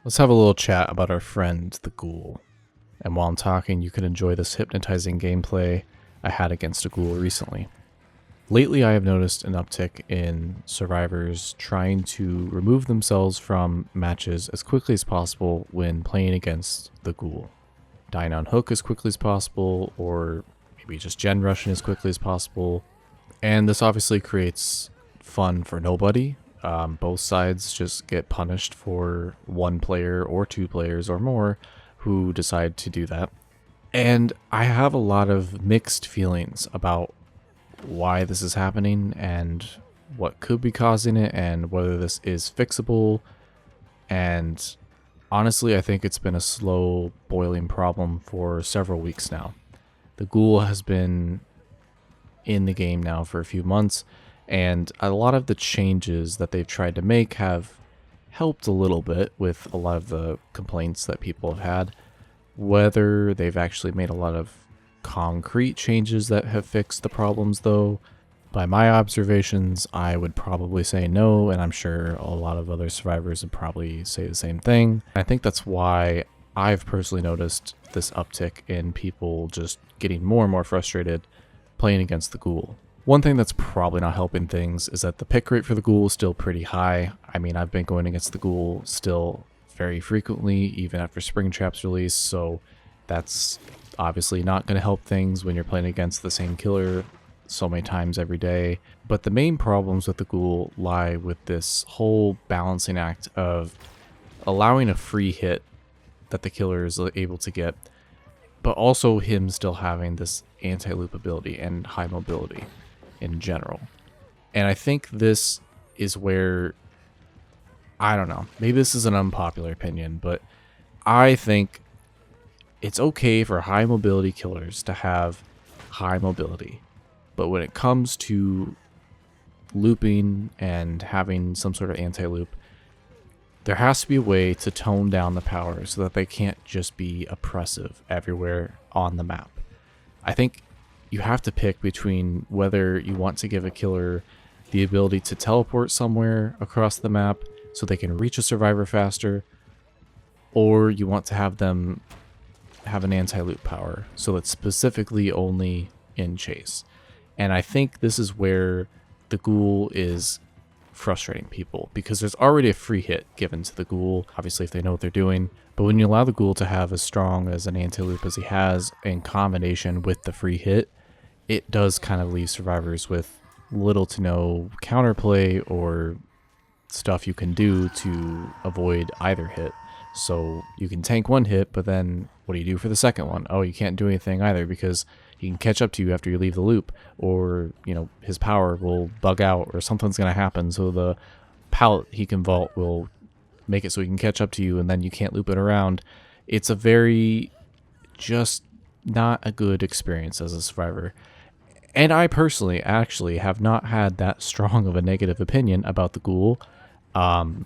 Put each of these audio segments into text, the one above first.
Let's have a little chat about our friend, the Ghoul. And while I'm talking, you can enjoy this hypnotizing gameplay I had against a Ghoul recently. Lately, I have noticed an uptick in survivors trying to remove themselves from matches as quickly as possible when playing against the Ghoul. Dying on hook as quickly as possible, or maybe just gen rushing as quickly as possible. And this obviously creates fun for nobody. Both sides just get punished for one player or two players or more who decide to do that. And I have a lot of mixed feelings about why this is happening and what could be causing it and whether this is fixable. And honestly, I think it's been a slow boiling problem for several weeks now. The Ghoul has been in the game now for a few months, and a lot of the changes that they've tried to make have helped a little bit with a lot of the complaints that people have had. Whether they've actually made a lot of concrete changes that have fixed the problems, though, by my observations, I would probably say no, and I'm sure a lot of other survivors would probably say the same thing. I think that's why I've personally noticed this uptick in people just getting more and more frustrated playing against the Ghoul. One thing that's probably not helping things is that the pick rate for the Ghoul is still pretty high. I mean, I've been going against the Ghoul still very frequently, even after Springtrap's release, so that's obviously not going to help things when you're playing against the same killer so many times every day. But the main problems with the Ghoul lie with this whole balancing act of allowing a free hit that the killer is able to get, but also him still having this anti-loop ability and high mobility in general. And I think this is where, I don't know, maybe this is an unpopular opinion, but I think it's okay for high mobility killers to have high mobility. But when it comes to looping and having some sort of anti-loop, there has to be a way to tone down the power so that they can't just be oppressive everywhere on the map. I think you have to pick between whether you want to give a killer the ability to teleport somewhere across the map so they can reach a survivor faster, or you want to have them have an anti-loop power so it's specifically only in chase. And I think this is where the Ghoul is frustrating people, because there's already a free hit given to the Ghoul, obviously if they know what they're doing, but when you allow the Ghoul to have as strong as an anti-loop as he has in combination with the free hit, it does kind of leave survivors with little to no counterplay or stuff you can do to avoid either hit. So you can tank one hit, but then what do you do for the second one? Oh, you can't do anything either because he can catch up to you after you leave the loop, or, you know, his power will bug out or something's going to happen. So the pallet he can vault will make it so he can catch up to you and then you can't loop it around. It's a very just not a good experience as a survivor. And I personally actually have not had that strong of a negative opinion about the Ghoul.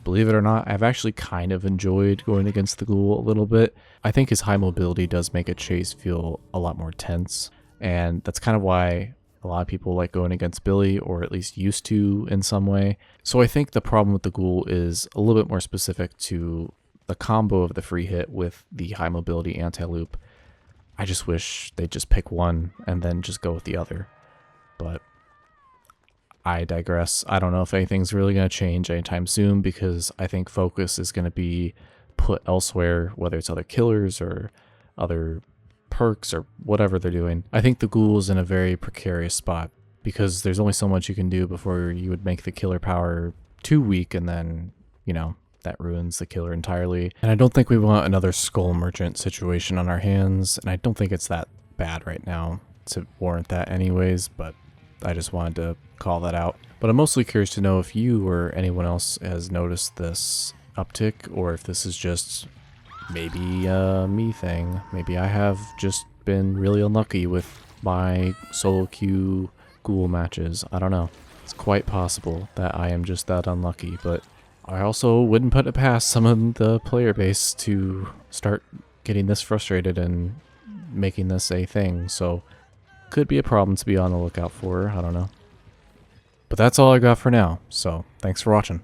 Believe it or not, I've actually kind of enjoyed going against the Ghoul a little bit. I think his high mobility does make a chase feel a lot more tense, and that's kind of why a lot of people like going against Billy, or at least used to in some way. So I think the problem with the Ghoul is a little bit more specific to the combo of the free hit with the high mobility anti-loop. I just wish they'd just pick one and then just go with the other. But I digress. I don't know if anything's really going to change anytime soon, because I think focus is going to be put elsewhere, whether it's other killers or other perks or whatever they're doing. I think the Ghoul is in a very precarious spot because there's only so much you can do before you would make the killer power too weak, and then, you know, that ruins the killer entirely. And I don't think we want another Skull Merchant situation on our hands, and I don't think it's that bad right now to warrant that anyways, but I just wanted to call that out. But I'm mostly curious to know if you or anyone else has noticed this uptick, or if this is just maybe a me thing. Maybe I have just been really unlucky with my solo queue Ghoul matches. I don't know. It's quite possible that I am just that unlucky, but I also wouldn't put it past some of the player base to start getting this frustrated and making this a thing. So could be a problem to be on the lookout for. I don't know. But that's all I got for now, so thanks for watching.